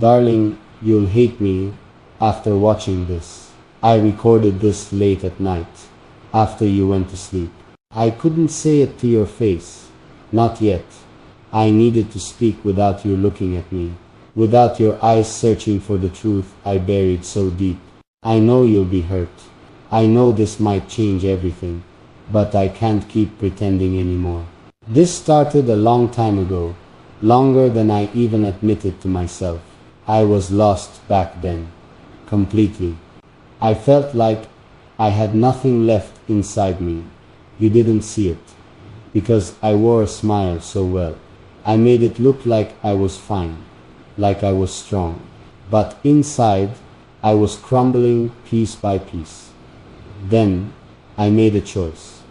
Darling, you'll hate me after watching this. I recorded this late at night, after you went to sleep. I couldn't say it to your face. Not yet. I needed to speak without you looking at me, without your eyes searching for the truth I buried so deep. I know you'll be hurt. I know this might change everything, but I can't keep pretending anymore. This started a long time ago, longer than I even admitted to myself. I was lost back then, completely. I felt like I had nothing left inside me. You didn't see it, because I wore a smile so well. I made it look like I was fine, like I was strong. But inside, I was crumbling piece by piece. Then, I made a choice.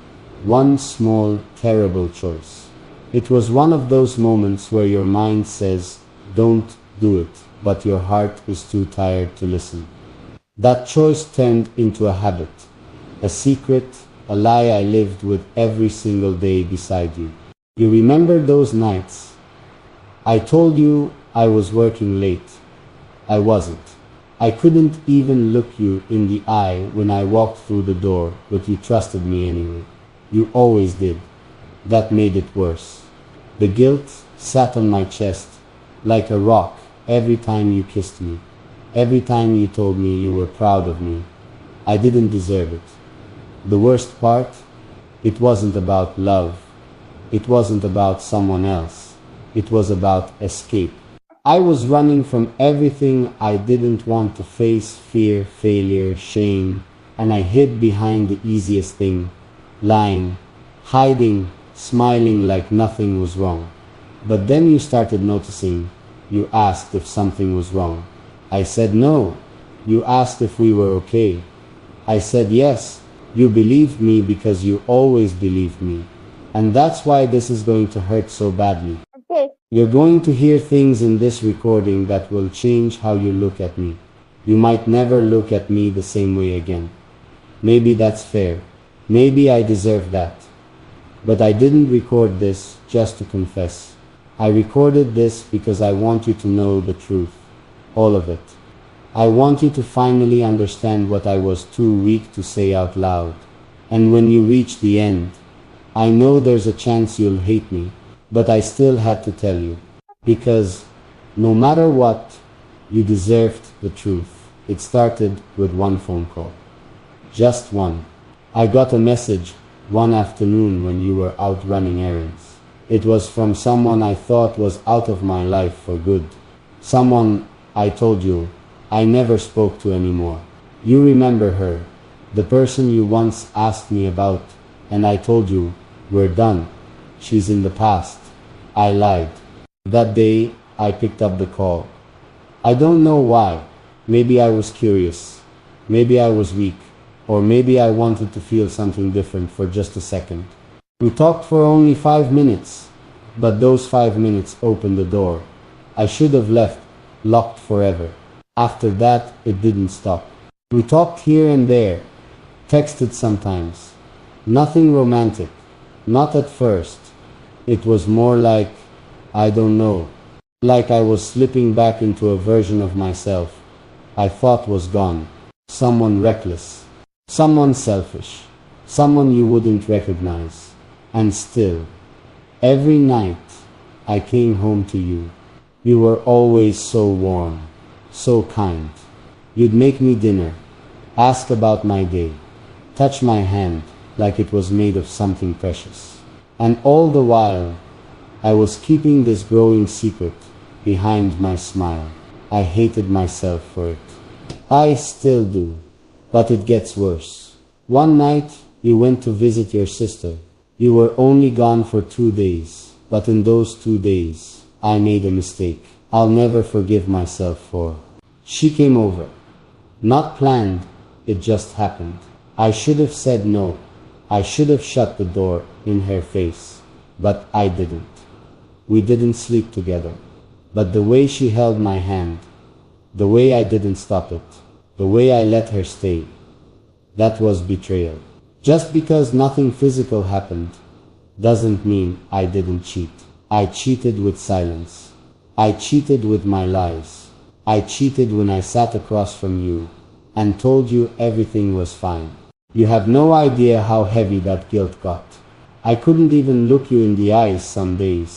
One small, terrible choice. It was one of those moments where your mind says, don't do it, but your heart is too tired to listen. That choice turned into a habit, a secret, a lie I lived with every single day beside you. You remember those nights? I told you I was working late. I wasn't. I couldn't even look you in the eye when I walked through the door, but you trusted me anyway. You always did. That made it worse. The guilt sat on my chest like a rock every time you kissed me, every time you told me you were proud of me. I didn't deserve it. The worst part, it wasn't about love. It wasn't about someone else. It was about escape. I was running from everything I didn't want to face: fear, failure, shame, and I hid behind the easiest thing, lying, hiding, smiling like nothing was wrong. But then you started noticing. You asked if something was wrong. I said no. You asked if we were okay. I said yes. You believed me because you always believed me. And that's why this is going to hurt so badly. You're going to hear things in this recording that will change how you look at me. You might never look at me the same way again. Maybe that's fair. Maybe I deserve that. But I didn't record this just to confess. I recorded this because I want you to know the truth. All of it. I want you to finally understand what I was too weak to say out loud. And when you reach the end, I know there's a chance you'll hate me, but I still had to tell you. Because no matter what, you deserved the truth. It started with one phone call. Just one. I got a message one afternoon when you were out running errands. It was from someone I thought was out of my life for good. Someone I told you I never spoke to anymore. You remember her, the person you once asked me about, and I told you, we're done. She's in the past. I lied. That day, I picked up the call. I don't know why. Maybe I was curious. Maybe I was weak. Or maybe I wanted to feel something different for just a second. We talked for only 5 minutes, but those 5 minutes opened the door. I should have left, locked forever. After that, it didn't stop. We talked here and there, texted sometimes. Nothing romantic. Not at first. It was more like, I don't know, like I was slipping back into a version of myself I thought was gone. Someone reckless. Someone selfish. Someone you wouldn't recognize. And still, every night I came home to you. You were always so warm, so kind. You'd make me dinner, ask about my day, touch my hand like it was made of something precious. And all the while, I was keeping this growing secret behind my smile. I hated myself for it. I still do, but it gets worse. One night, you went to visit your sister. You were only gone for 2 days, but in those 2 days, I made a mistake I'll never forgive myself for. She came over. Not planned, it just happened. I should have said no. I should have shut the door in her face, but I didn't. We didn't sleep together, but the way she held my hand, the way I didn't stop it, the way I let her stay, that was betrayal. Just because nothing physical happened doesn't mean I didn't cheat. I cheated with silence. I cheated with my lies. I cheated when I sat across from you and told you everything was fine. You have no idea how heavy that guilt got. I couldn't even look you in the eyes some days.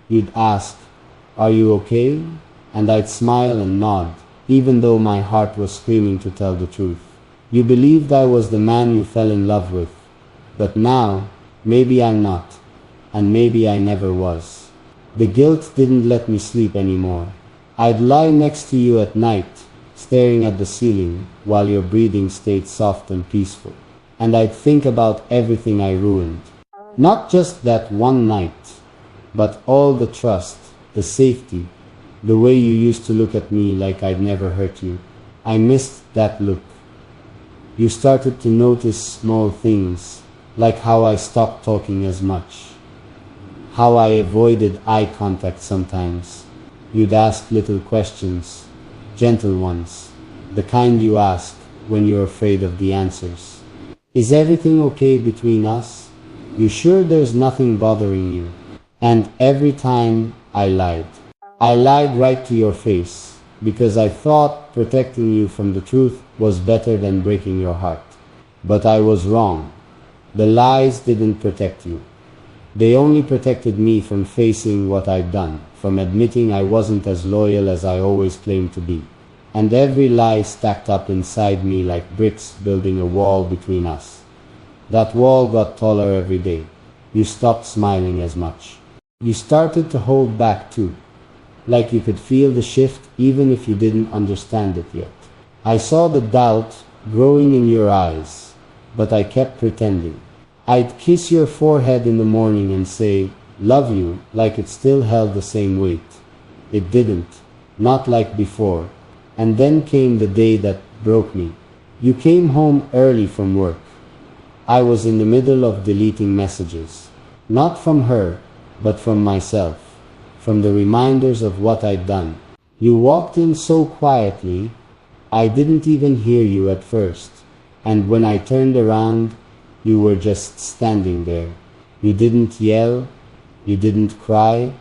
You'd ask, "Are you okay?" And I'd smile and nod, even though my heart was screaming to tell the truth. You believed I was the man you fell in love with. But now, maybe I'm not. And maybe I never was. The guilt didn't let me sleep anymore. I'd lie next to you at night, staring at the ceiling, while your breathing stayed soft and peaceful. And I'd think about everything I ruined. Not just that one night, but all the trust, the safety, the way you used to look at me like I'd never hurt you. I missed that look. You started to notice small things, like how I stopped talking as much, how I avoided eye contact sometimes. You'd ask little questions, gentle ones, the kind you ask when you're afraid of the answers. Is everything okay between us? You sure there's nothing bothering you? And every time I lied right to your face, because I thought protecting you from the truth was better than breaking your heart. But I was wrong. The lies didn't protect you. They only protected me from facing what I'd done, from admitting I wasn't as loyal as I always claimed to be. And every lie stacked up inside me like bricks building a wall between us. That wall got taller every day. You stopped smiling as much. You started to hold back too, like you could feel the shift even if you didn't understand it yet. I saw the doubt growing in your eyes, but I kept pretending. I'd kiss your forehead in the morning and say, "Love you," like it still held the same weight. It didn't, not like before. And then came the day that broke me. You came home early from work. I was in the middle of deleting messages, not from her, but from myself, from the reminders of what I'd done. You walked in so quietly, I didn't even hear you at first. And when I turned around, you were just standing there. You didn't yell, you didn't cry,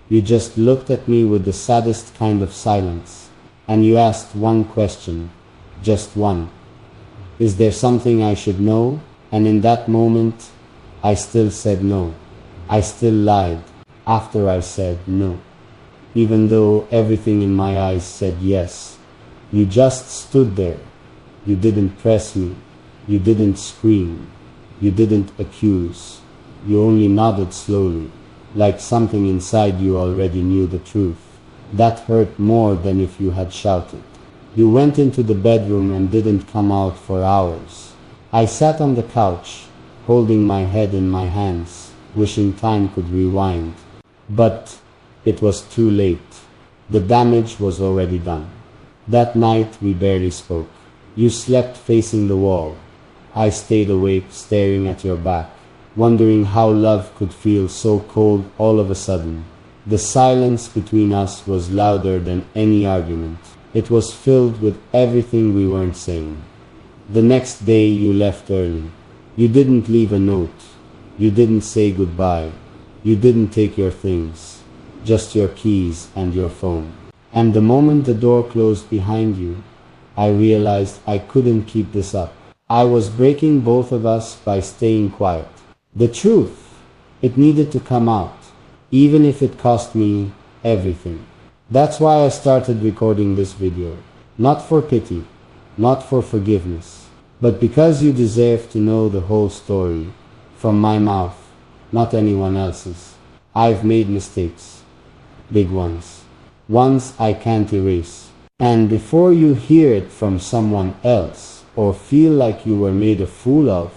you just looked at me with the saddest kind of silence. And you asked one question, just one. Is there something I should know? And in that moment, I still said no. I still lied after I said no. Even though everything in my eyes said yes. You just stood there. You didn't press me. You didn't scream. You didn't accuse. You only nodded slowly, like something inside you already knew the truth. That hurt more than if you had shouted. You went into the bedroom and didn't come out for hours. I sat on the couch, holding my head in my hands, wishing time could rewind. But it was too late. The damage was already done. That night we barely spoke. You slept facing the wall. I stayed awake staring at your back, wondering how love could feel so cold all of a sudden. The silence between us was louder than any argument. It was filled with everything we weren't saying. The next day you left early. You didn't leave a note. You didn't say goodbye. You didn't take your things, just your keys and your phone. And the moment the door closed behind you, I realized I couldn't keep this up. I was breaking both of us by staying quiet. The truth, it needed to come out, even if it cost me everything. That's why I started recording this video. Not for pity, not for forgiveness, but because you deserve to know the whole story, from my mouth, not anyone else's. I've made mistakes, big ones I can't erase. And before you hear it from someone else, or feel like you were made a fool of,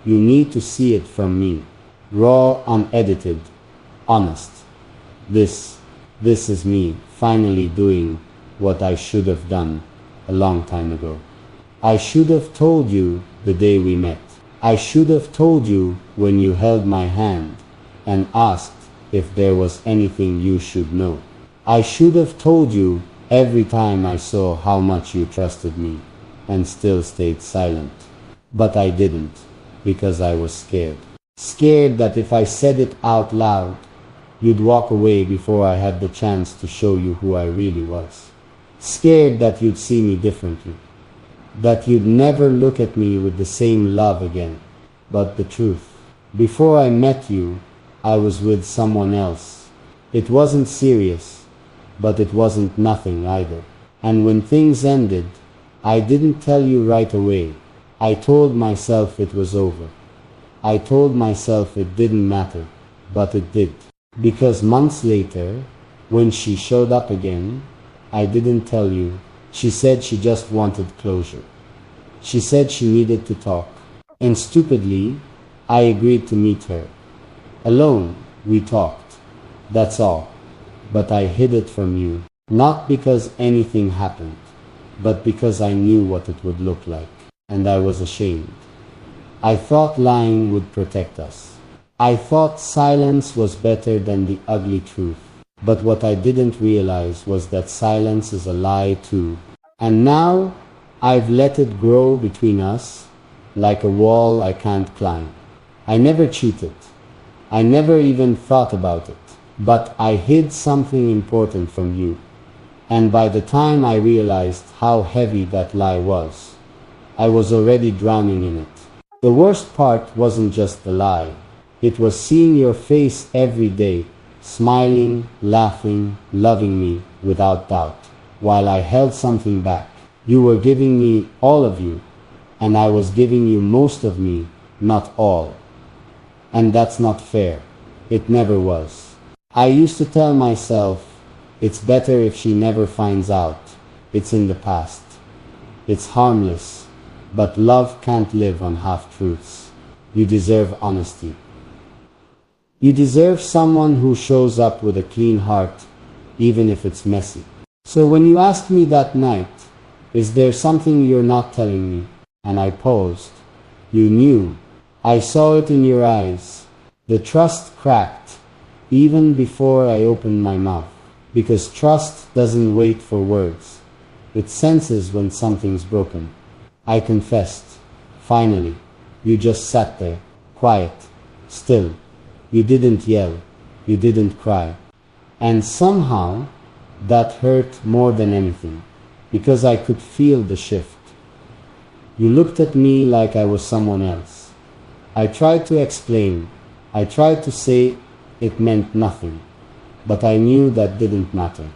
you need to see it from me. Raw, unedited, honest. This is me finally doing what I should have done a long time ago. I should have told you the day we met. I should have told you when you held my hand and asked if there was anything you should know. I should have told you every time I saw how much you trusted me and still stayed silent. But I didn't, because I was scared. Scared that if I said it out loud, you'd walk away before I had the chance to show you who I really was. Scared that you'd see me differently, that you'd never look at me with the same love again. But the truth, before I met you, I was with someone else. It wasn't serious, but it wasn't nothing either. And when things ended, I didn't tell you right away. I told myself it was over. I told myself it didn't matter, but it did. Because months later, when she showed up again, I didn't tell you. She said she just wanted closure. She said she needed to talk. And stupidly, I agreed to meet her. Alone, we talked. That's all. But I hid it from you. Not because anything happened, but because I knew what it would look like. And I was ashamed. I thought lying would protect us. I thought silence was better than the ugly truth. But what I didn't realize was that silence is a lie too. And now, I've let it grow between us, like a wall I can't climb. I never cheated. I never even thought about it. But I hid something important from you. And by the time I realized how heavy that lie was, I was already drowning in it. The worst part wasn't just the lie. It was seeing your face every day, smiling, laughing, loving me without doubt, while I held something back. You were giving me all of you, and I was giving you most of me, not all. And that's not fair. It never was. I used to tell myself, it's better if she never finds out. It's in the past. It's harmless. But love can't live on half-truths. You deserve honesty. You deserve someone who shows up with a clean heart, even if it's messy. So when you asked me that night, is there something you're not telling me? And I paused. You knew. I saw it in your eyes. The trust cracked, even before I opened my mouth. Because trust doesn't wait for words. It senses when something's broken. I confessed. Finally. You just sat there, quiet, still. You didn't yell. You didn't cry. And somehow, that hurt more than anything. Because I could feel the shift. You looked at me like I was someone else. I tried to explain. I tried to say it meant nothing. But I knew that didn't matter.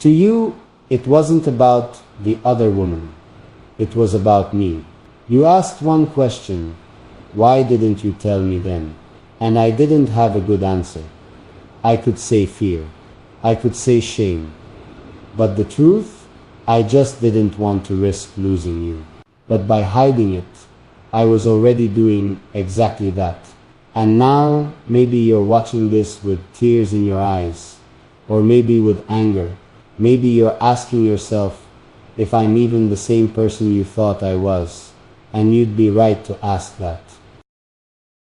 To you, it wasn't about the other woman. It was about me. You asked one question. Why didn't you tell me then? And I didn't have a good answer. I could say fear. I could say shame. But the truth, I just didn't want to risk losing you. But by hiding it, I was already doing exactly that. And now, maybe you're watching this with tears in your eyes. Or maybe with anger. Maybe you're asking yourself if I'm even the same person you thought I was. And you'd be right to ask that.